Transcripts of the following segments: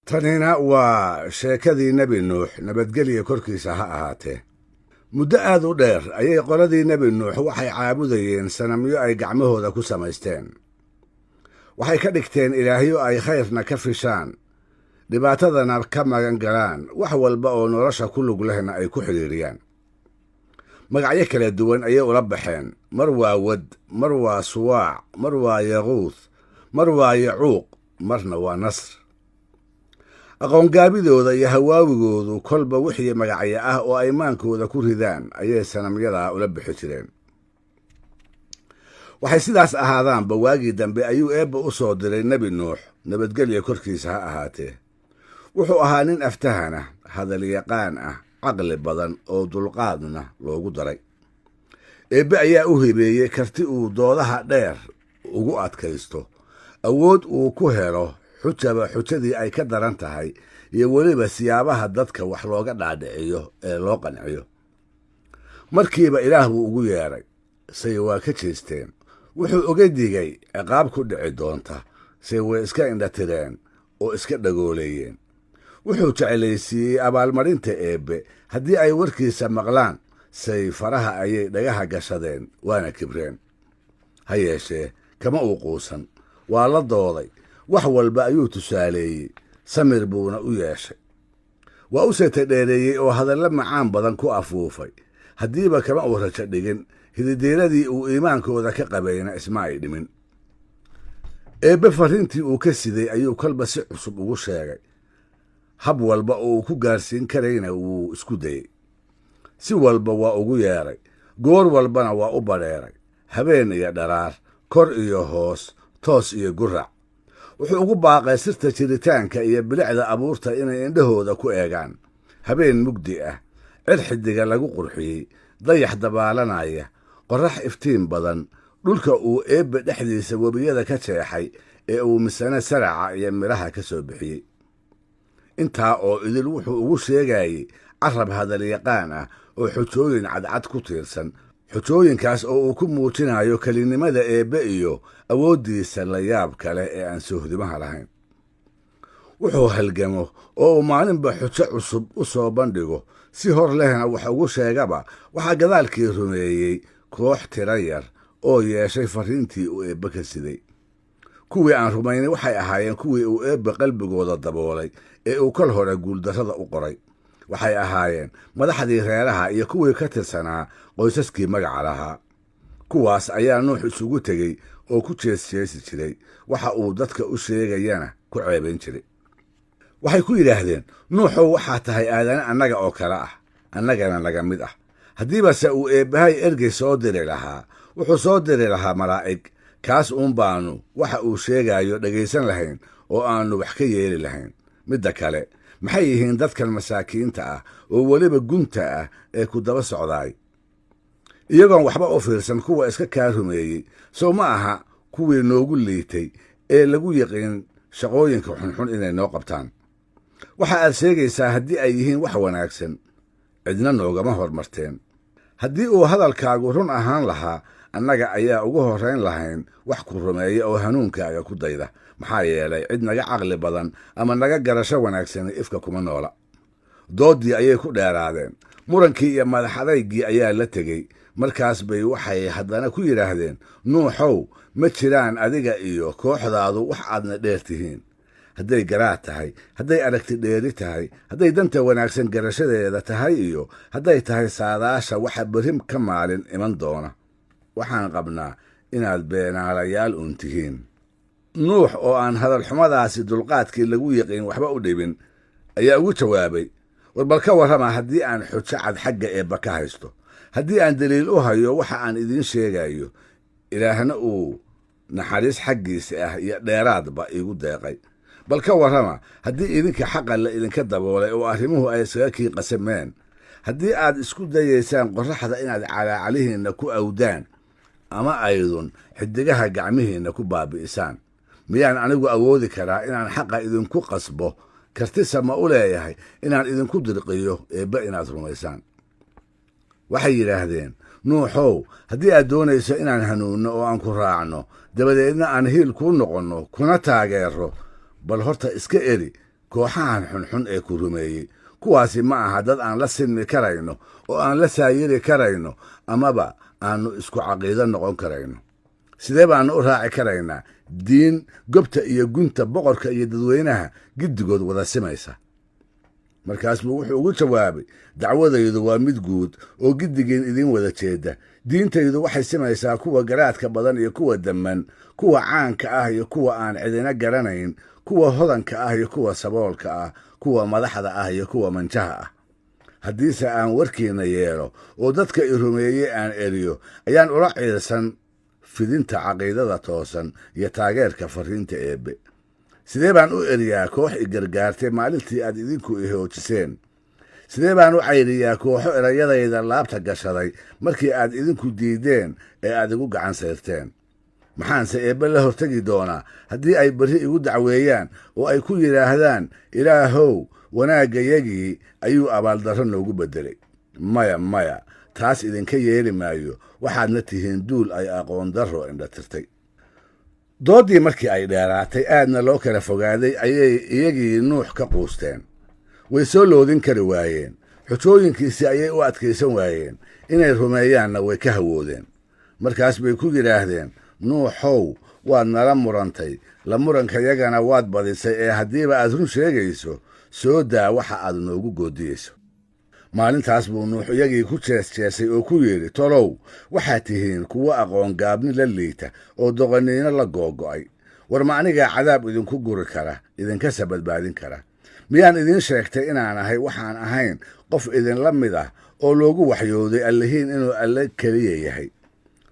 tanina waa sheekadii nebi nuux nabadgelya korkiisa ha ahaatee muddo aad u dheer ayay qoladii nebi nuux waxay caabudayeen sanamyo ay gacmahooda ku samaysteen waxay ka dhigteen ilaahyo ay khayrna ka fishaan dhibaatadana ka magan galaan wax walba oo nolosha ku lug lehna ay ku xidhiiriyaan magacyo kala duwan ayay ula baxeen mar waa wad mar waa suwaac mar waa yaquud mar waa yacuuq marna waa nasr aqoongaabidooda iyo hawaawigoodu kolba wixii magacyo ah oo ay maankooda ku ridaan ayay sanamyadaa ula bixi jireen waxay sidaas ahaadaanba waagii dambe ayuu eebba u soo diray nebi nuux nabadgelya korkiisa ha ahaatee wuxuu ahaa nin aftahana hadalyaqaan ah caqli badan oo dulqaadna loogu daray eebbe ayaa u hibeeyey karti uu doodaha dheer ugu adkaysto awood uu ku helo xujaba xujadii ay ka daran tahay iyo weliba siyaabaha dadka wax looga dhaadhiciyo ee loo qanciyo markiiba ilaah buu ugu yeedhay say waa ka jeesteen wuxuu oga digay ciqaab ku dhici doonta say way iska indhatireen oo iska dhagooleeyeen wuxuu jeclaysiiyey abaalmarinta eebbe haddii ay warkiisa maqlaan say faraha ayay dhagaha gashadeen waana kibreen ha yeeshee kama uu quusan waa la dooday wax walba ayuu tusaaleeyey samir buuna u yeeshay waa u seeta dheereeyey oo hadallo macaan badan ku afuufay haddiiba kama uu rajo dhigin hididiiradii uu iimaankooda ka qabayna isma ay dhimin eebbe farriintii uu ka siday ayuu kolba si cusub ugu sheegay hab walba oo uu ku gaarsiin karayna wuu isku dayey si walba waa ugu yeedhay goor walbana waa u badheeray habeen iyo dharaar kor iyo hoos toos iyo gurac wuxuu ugu baaqay sirta jiritaanka iyo bilicda abuurta inay indhahooda ku eegaan habeen mugdi ah cir xidiga lagu qurxiyey dayax dabaalanaya qorrax iftiin badan dhulka uu eebbe dhexdiisa webiyada ka jeexay ee uu misane saraca iyo midhaha ka soo bixiyey intaa oo idil wuxuu ugu sheegayey carab hadalyaqaan ah oo xujooyin cadcad ku tiirsan xujooyinkaas oo uu ku muujinayo kelinimada eebbe iyo awooddiisa la yaab kale ee aan soohdimaha lahayn wuxuu halgamo oo uu maalinba xujo cusub u soo bandhigo si hor lehna wax ugu sheegaba waxaa gadaalkii rumeeyey koox tiro yar oo yeeshay farriintii uu eebbe ka siday kuwii aan rumaynay waxay ahaayeen kuwii uu eebbe qalbigooda daboolay ee uu kol hore guuldarrada u qoray waxay ahaayeen madaxdii reeraha iyo kuwii ka tirsanaa qoysaskii magaca lahaa kuwaas ayaa nuux isugu tegey oo ku jeesjeesi jiray waxa uu dadka u sheegayana ku ceebayn jiray waxay ku yidhaahdeen nuuxow waxaa tahay aadane annaga oo kale ah annagana naga mid ah haddiibase uu eebbahay ergey soo diri lahaa wuxuu soo diri lahaa malaa'ig kaas uun baannu waxa uu sheegayo dhegaysan lahayn oo aannu wax ka yeeli lahayn midda kale maxay yihiin dadkan masaakiinta ah oo weliba gunta ah ee ku daba socdaay iyagoon waxba u fiirsan kuwa iska kaa rumeeyey sow ma aha kuwii noogu liitay ee lagu yiqiin shaqooyinka xunxun inay noo qabtaan waxa aad sheegaysaa haddii ay yihiin wax wanaagsan cidna noogama hormarteen haddii uu hadalkaagu run ahaan lahaa annaga ayaa ugu horrayn lahayn wax ku rumeeya oo hanuunkaaga ku dayda maxaa yeelay cid naga caqli badan ama naga garasho wanaagsani ifka kuma noola dooddii ayay ku dheeraadeen murankii iyo madaxadaygii ayaa la tegey markaas bay waxay haddana ku yidhaahdeen nuuxow ma jiraan adiga iyo kooxdaadu wax aadna dheer tihiin hadday garaad tahay hadday aragti dheeri tahay hadday danta wanaagsan garashadeeda tahay iyo hadday tahay saadaasha waxa berrim ka maalin iman doona waxaan qabnaa inaad beenaalayaal uun tihiin nuux oo aan hadalxumadaasi dulqaadkii lagu yiqiin waxba u dhibin ayaa ugu jawaabay war bal ka warrama haddii aan xujo cad xagga eebba ka haysto haddii aan deliil u hayo waxa aan idiin sheegayo ilaahna uu naxariis xaggiisa ah iyo dheeraadba iigu deeqay bal ka warrama haddii idinka xaqa la idinka daboolay oo arrimuhu ay isaga kii qasameen haddii aad isku dayaysaan qorraxda inaad calaacalihiinna ku awdaan ama aydun xidigaha gacmihiinna ku baabi'isaan miyaan anigu awoodi karaa inaan xaqa idinku qasbo kartisa ma u leeyahay inaan idinku dirqiyo eebbe inaad rumaysaan waxay yidhaahdeen nuuxow haddii aad doonayso inaan hanuunno oo aan ku raacno dabadeedna aan hiil kuu noqonno kuna taageero bal horta iska eri kooxahan xunxun ee ku rumeeyey kuwaasi ma aha dad aan la sinmi karayno oo aan la saayiri karayno amaba aannu isku caqiido noqon karayno. sidee baannu u raaci karaynaa diin gobta iyo gunta boqorka iyo dadweynaha giddigood wada simaysa? markaas buu wuxuu ugu jawaabay, dacwadaydu waa mid guud oo giddigeen idiin wada jeedda. diintaydu waxay simaysaa kuwa garaadka badan iyo kuwa damman, kuwa caanka ah iyo kuwa aan cidina garanayn, kuwa hodanka ah iyo kuwa saboolka ah, kuwa madaxda ah iyo kuwa manjaha ah. haddiise aan warkiinna yeelo oo dadka i rumeeyey aan eriyo, ayaan ula ciidsan fidinta caqiidada toosan iyo taageerka farriinta eebbe. sidee baan u eriyaa koox i gargaartay maalintii aad idinku i hoojiseen? sidee baan u cayriyaa kooxo erayadayda laabta gashaday markii aad idinku diideen ee aad igu gacan sayrteen? maxaanse eebbe la hortegi doonaa haddii ay berri igu dacweeyaan oo ay ku yidhaahdaan, ilaahow wanaaggayagii ayuu abaaldarro noogu beddelay? maya maya, taas idinka yeeli maayo. waxaadna tihiin duul ay aqoon darro indhatirtay. dooddii markii ay dheeraatay aadna loo kala fogaaday ayay iyagii nuux ka quusteen. way soo loodin kari waayeen. xujooyinkiisii ayay u adkaysan waayeen. inay rumeeyaanna way ka hawoodeen. markaas bay ku yidhaahdeen, nuuxow waad nala murantay, la murankayagana waad badisay, ee haddiiba aad run sheegayso soo daa waxa aad noogu goodiyeyso. maalintaas buu nuux iyagii ku jeesjeesay oo ku yidhi, tolow waxaad tihiin kuwo aqoon gaabni la liita oo doqonniino la googo'ay. war ma anigaa cadaab idinku guri kara, idinkasa badbaadin kara? miyaan idiin sheegtay inaan ahay waxaan ahayn qof idinla mid ah oo loogu waxyooday allihiin inuu alle keliya yahay?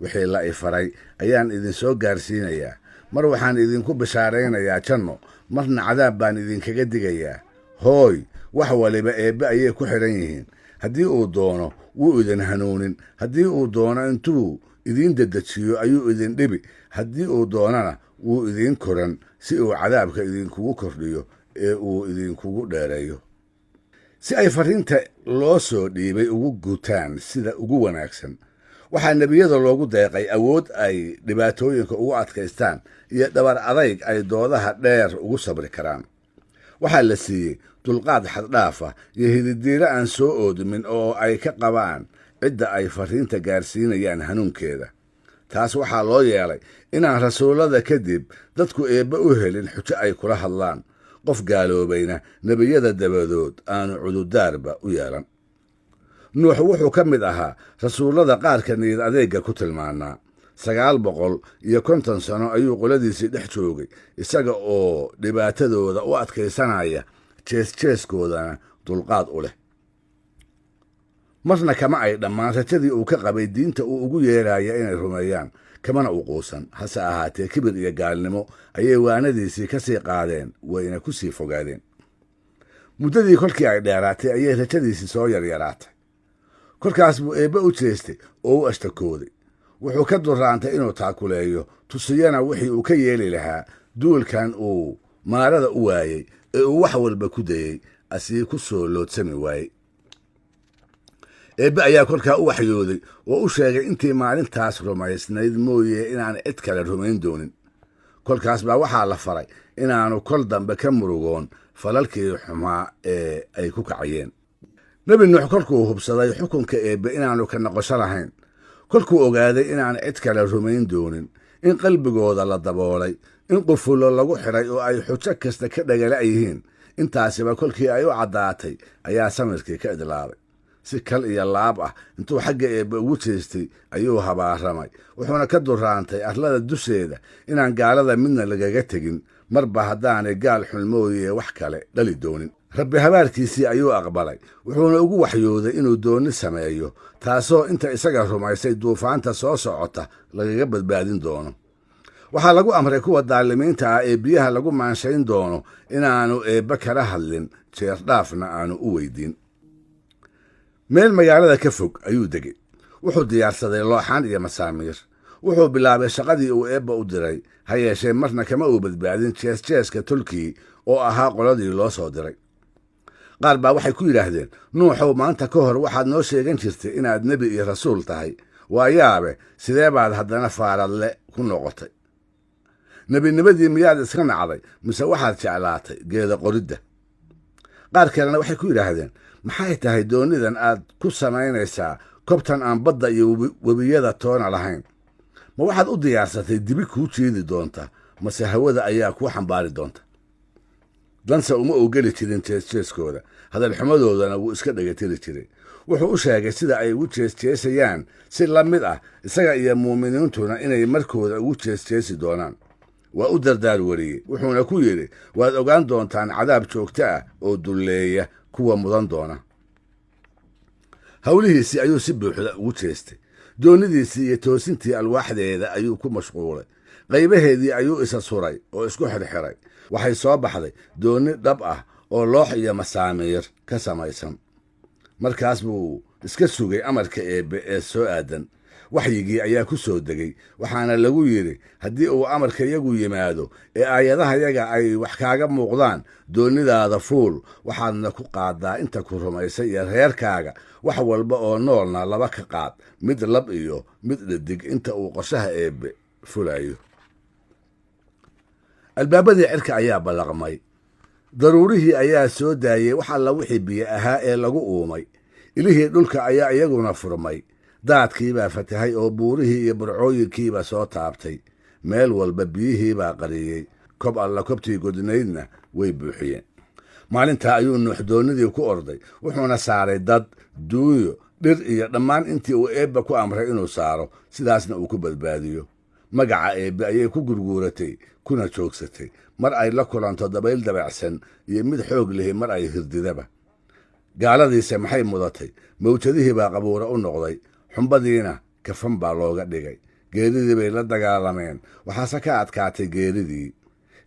wixii la i faray ayaan idinsoo gaarsiinayaa. mar waxaan idinku bishaaraynayaa janno, marna cadaab baan idinkaga digayaa. hooy, wax waliba eebbe ayay ku xidhan yihiin. haddii uu doono wuu idin hanuunin, haddii uu doono intuu idiin dedejiyo ayuu idin dhibi, haddii uu doonana wuu idiin koran si uu cadaabka idinkugu kordhiyo ee uu idinkugu dheereeyo. si ay farriinta loo soo dhiibay ugu gutaan sida ugu wanaagsan, waxaa nebiyada loogu deeqay awood ay dhibaatooyinka ugu adkaystaan iyo dhabar adayg ay doodaha dheer ugu sabri karaan. waxaa la siiyey dulqaad xaddhaafa iyo hididiilo aan soo oodumin oo ay ka qabaan cidda ay farriinta gaarsiinayaan hanuunkeeda. taas waxaa loo yeelay inaan rasuullada kadib dadku eebbe u helin xujo ay kula hadlaan. qof gaaloobayna nebiyada dabadood aanu cududaarba u yeelan. nuux wuxuu ka mid ahaa rasuullada qaarka niyad adeegga ku tilmaanaa. 950 sano ayuu qoladiisii dhex joogay, isaga oo dhibaatadooda u adkaysanaya, jeesjeeskoodana dulqaad u leh. marna kama ay dhammaan rajadii uu ka qabay diinta uu ugu yeeraya inay rumeeyaan, kamana u quusan. hase ahaatee kibir iyo gaalnimo ayay waanadiisii ka sii qaadeen, wayna ku sii fogaadeen. muddadii kolkii ay dheeraatay ayay rajadiisii soo yaryaraatay. kolkaas buu eebbe u jeestay oo u ashtakooday. wuxuu ka duraantay inuu taakuleeyo, tusiyana wixii uu ka yeeli lahaa duulkan uu maarada u waayey ee uu wax walba ku dayey, asii ku soo loodsami waayey. eebbe ayaa kolkaa u waxyooday oo u sheegay intii maalintaas rumaysnayd mooye inaan cid kale rumayn doonin. kolkaas baa waxaa la faray inaannu kol dambe ka murugoon falalkii xumaa ee ay ku kacayeen. nebi nuux kolkuu hubsaday xukunka eebbe inaannu ka noqosho lahayn, kolkuu ogaaday inaan cid kale rumayn doonin, in qalbigooda la daboolay, in qufullo lagu xidhay oo ay xujo kasta ka dhagala yihiin, intaasiba kolkii ay u caddaatay ayaa samirkii ka idlaaday. si kal iyo laab ah intuu xagga eebbe ugu jeestay ayuu habaaramay, wuxuuna ka duraantay arlada dusheeda inaan gaalada midna lagaga tegin, marba haddaanay gaal xun mooye wax kale dhali doonin. rabbi habaarkiisii ayuu aqbalay, wuxuuna ugu waxyooday inuu doonni sameeyo, taasoo inta isaga rumaysay duufaanta soo socota lagaga badbaadin doono. waxaa lagu amray kuwa daalimiinta ah ee biyaha lagu maanshayn doono inaannu eebbe kala hadlin, jeerdhaafna aanu u weydiin. meel magaalada ka fog ayuu degey. wuxuu diyaarsaday looxaan iyo masaamiir. wuxuu bilaabay shaqadii uu eebba u diray, ha yeeshee marna kama uu badbaadin jeesjeeska tolkii oo ahaa qoladii loo soo diray. qaar baa waxay ku yidhaahdeen, nuuxow maanta ka hor waxaad noo sheegan jirtay inaad nebi iyo rasuul tahay. waa yaabe, sidee baad haddana faaradle ku noqotay? nebinimadii miyaad iska nacday mise waxaad jeclaatay geeda qoridda? qaar kalena waxay ku yidhaahdeen maxay tahay doonidan aad ku samaynaysaa kobtan aan badda iyo webiyada toona lahayn? ma waxaad u diyaarsatay dibi kuu jiidi doonta mase hawada ayaa kuu xambaari doonta? danse uma ogeli jirin jeesjeeskooda, hadalxumadoodana wuu iska dhegatiri jiray. wuxuu u sheegay sida ay ugu jeesjeesayaan si la mid ah isaga iyo muuminiintuna inay markooda ugu jeesjeesi doonaan. waa u dardaar wariyey, wuxuuna ku yidhi waad ogaan doontaan cadaab joogto ah oo dulleeya kuwa mudan doona. hawlihiisii ayuu si buuxda ugu jeestay. doonidiisii iyo toosintii alwaaxdeeda ayuu ku mashquulay. qaybaheedii ayuu isa suray oo isku xirxiray. waxay soo baxday dooni dhab ah oo loox iyo masaamiir ka samaysan. markaas buu iska sugay amarka eebbe ee soo aadan. waxyigii ayaa ku soo degay, waxaana lagu yidhi haddii uu amarka yagu yimaado ee aayadahayaga ay wax kaaga muuqdaan, doonidaada fuul, waxaadna ku qaaddaa inta ku rumaysay iyo reerkaaga, wax walba oo noolna laba ka qaad, mid lab iyo mid dhadig, inta uu qorshaha eebbe fulayo. albaabadii cirka ayaa ballaqmay. daruurihii ayaa soo daayey wax alla wixii biyo ahaa ee lagu uumay. ilihii dhulka ayaa iyaguna furmay. daadkiibaa fatahay oo buurihii iyo burcooyinkiiba soo taabtay. meel walba biyihiibaa qariyey. kob alla kobtii godnaydna way buuxiyeen. maalintaa ayuu nuux doonidii ku orday, wuxuuna saaray dad, duunyo, dhir iyo dhammaan intii uu eebbe ku amray inuu saaro, sidaasna uu ku badbaadiyo. magaca eebbe ayay ku gurguuratay kuna joogsatay, mar ay la kulanto dabayl dabacsan iyo mid xoog lihi mar ay hirdidaba. gaaladiise maxay mudatay? mawjadihii baa qabuura u noqday, xumbadiina kafan baa looga dhigay. geeridii bay la dagaalameen, waxaase ka adkaatay geeridii.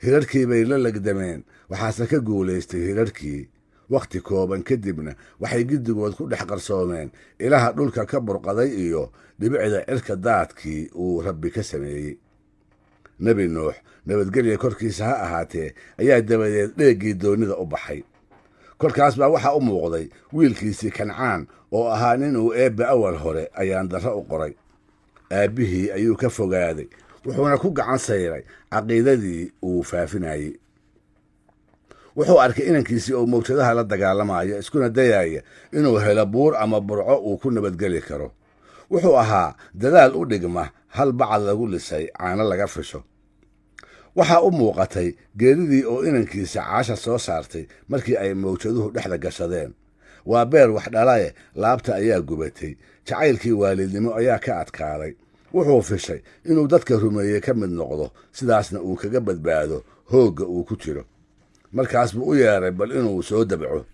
hirarkii bay la legdameen, waxaase ka guulaystay hirarkii. wakhti kooban kadibna waxay giddigood ku dhex qarsoomeen ilaha dhulka ka burqaday iyo dhibicda cirka daadkii uu rabbi ka sameeyey. nebi nuux, nabadgelya korkiisa ha ahaatee, ayaa dabadeed dheeggii doonida u baxay. kolkaas baa waxaa u muuqday wiilkiisii kancaan oo ahaa nin uu eebbe awal hore ayaan darro u qoray. aabbihii ayuu ka fogaaday, wuxuuna ku gacan sayray caqiidadii uu faafinayey. wuxuu arkay inankiisii oo mawjadaha la dagaalamaya, iskuna dayaya inuu helo buur ama burco uu ku nabadgeli karo. wuxuu ahaa dadaal u dhigma hal bacad lagu lisay caano laga fisho. waxaa u muuqatay geeridii oo inankiisa caasha soo saartay markii ay mawjaduhu dhexda gashadeen. waa beer wax dhalaye, laabta ayaa gubatay. jacaylkii waalidnimo ayaa ka adkaaday. wuxuu fishay inuu dadka rumeeyey ka mid noqdo, sidaasna uu kaga badbaado hoogga uu ku jiro. markaas buu u yeeray bal inuu soo dabco,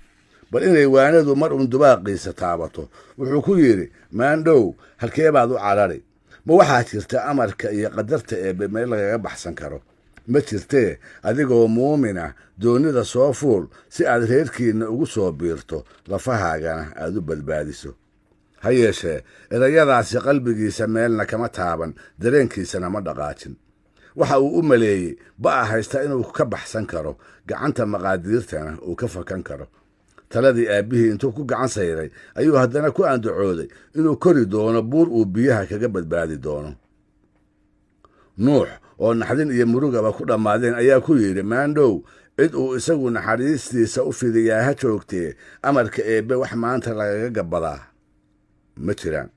bal inay waanadu mar uun dubaaqiisa taabato. wuxuu ku yidhi, maandhow, halkee baad u carari? ma waxaa jirta amarka iyo qadarta eebbe meel lagaga baxsan karo? ma jirtee, adigoo muumina doonida soo fuul si aad reerkiinna ugu soo biirto, lafahaagana aad u badbaadiso. ha yeeshee erayadaasi qalbigiisa meelna kama taaban, dareenkiisana ma dhaqaajin. waxa uu u maleeyey ba'a haysta inuu ka baxsan karo, gacanta maqaadiirtana uu ka fakan karo. taladii aabbihii intuu ku gacan sayray ayuu haddana ku andacooday inuu kori doono buur uu biyaha kaga badbaadi doono. nuux oo naxdin iyo murugaba ku dhammaadeen ayaa ku yidhi, maandhow, cid uu isagu naxariistiisa u fidiyaa ha joogtee, amarka eebbe wax maanta lagaga gabbadaa ma jiraan.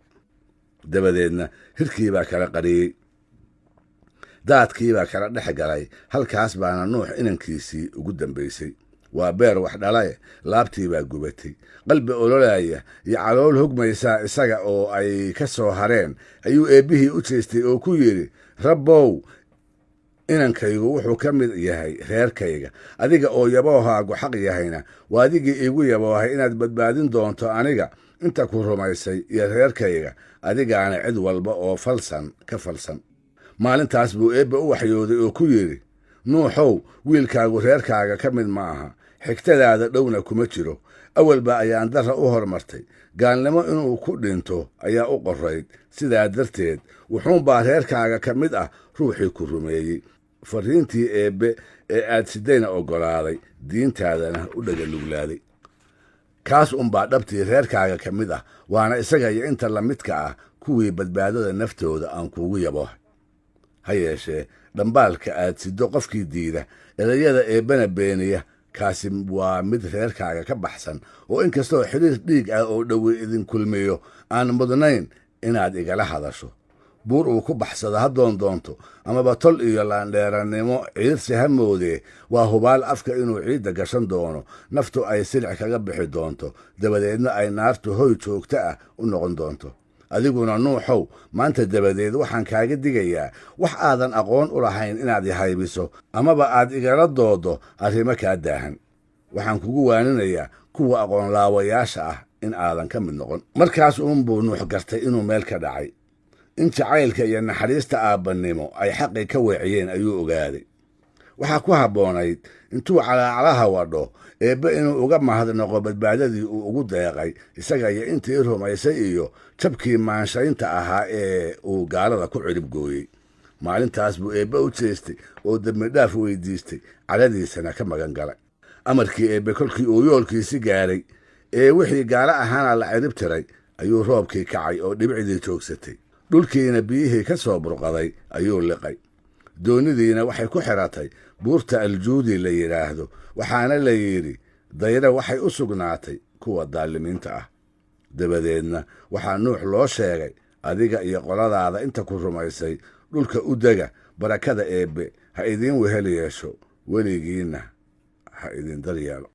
dabadeedna hirkiibaa kala qariyey, daadkiibaa kala dhex galay. halkaas baana nuux inankiisii ugu dambaysay. waa beer wax dhalaye, laabtiibaa gubatay. qalbi ololaya iyo calool hogmaysaa isaga oo ay ka soo hareen ayuu eebbihii u jeestay oo ku yidhi, rabbow, inankaygu wuxuu ka mid yahay reerkayga. adiga oo yaboohaagu xaq yahayna waa adigii iigu yaboohay inaad badbaadin doonto aniga inta ku rumaysay iyo reerkayga, adigaana cid walba oo falsan ka falsan. maalintaas buu eebbe u waxyooday oo ku yidhi, nuuxow, wiilkaagu reerkaaga ka mid ma aha, xigtadaada dhowna kuma jiro. awalba ayaan darra u hormartay, gaalnimo inuu ku dhinto ayaa u qorayd. sidaa darteed wuxuunbaa reerkaaga ka mid ah ruuxii ku rumeeyey. farriintii eebbe ee aad sidayna oggolaaday, diintaadana u dhaganuglaaday. kaas unbaa dhabtii reerkaaga ka mid ah, waana isaga iyo inta la midka ah kuwii badbaadada naftooda aan kuugu yaboohay. ha yeeshee dhambaalka aad siddo qofkii diida, erayada eebbena beeniya, kaasi waa mid reerkaaga ka baxsan oo inkastoo xidhiir dhiig ah oo dhowe idin kulmiyo aan mudnayn inaad igala hadasho. buur uu ku baxsado haddoon doonto amaba tol iyo laandheerannimo ciirsi ha moodee waa hubaal afka inuu ciidda gashan doono, naftu ay silic kaga bixi doonto, dabadeedna ay naartu hoy joogto ah u noqon doonto. adiguna nuuxow, maanta dabadeed waxaan kaaga digayaa wax aadan aqoon u lahayn inaad ihaybiso amaba aad igala doodo arrimo kaa daahan. waxaan kugu waaninayaa kuwa aqoonlaawayaasha ah in aadan ka mid noqon. markaas uunbuu nuux gartay inuu meel ka dhacay. in jacaylka iyo naxariista aabbannimo ay xaqii ka weeciyeen ayuu ogaaday. waxaa ku habboonayd intuu calaacalaha wadho eebbe inuu uga mahadnaqo badbaadadii uu ugu deeqay isaga iyo intii rumaysay iyo jabkii maanshaynta ahaa ee uu gaalada ku cirib gooyey. maalintaas buu eebbe u jeestay oo dembidhaaf weydiistay, cadhadiisana ka magan galay. amarkii eebbe kolkii uu yoolkiisi gaaray ee wixii gaalo ahaana la cirib tiray ayuu roobkii kacay oo dhibcidii joogsatay. dhulkiina biyihii ka soo burqaday ayuu liqay. doonidiina waxay ku xiratay buurta aljuudi la yidhaahdo, waxaana la yidhi dayre waxay u sugnaatay kuwa daalimiinta ah. dabadeedna waxaa nuux loo sheegay, adiga iyo qoladaada inta ku rumaysay dhulka u dega, barakada eebbe ha idiin wehel yeesho, weligiinna ha idin daryeelo.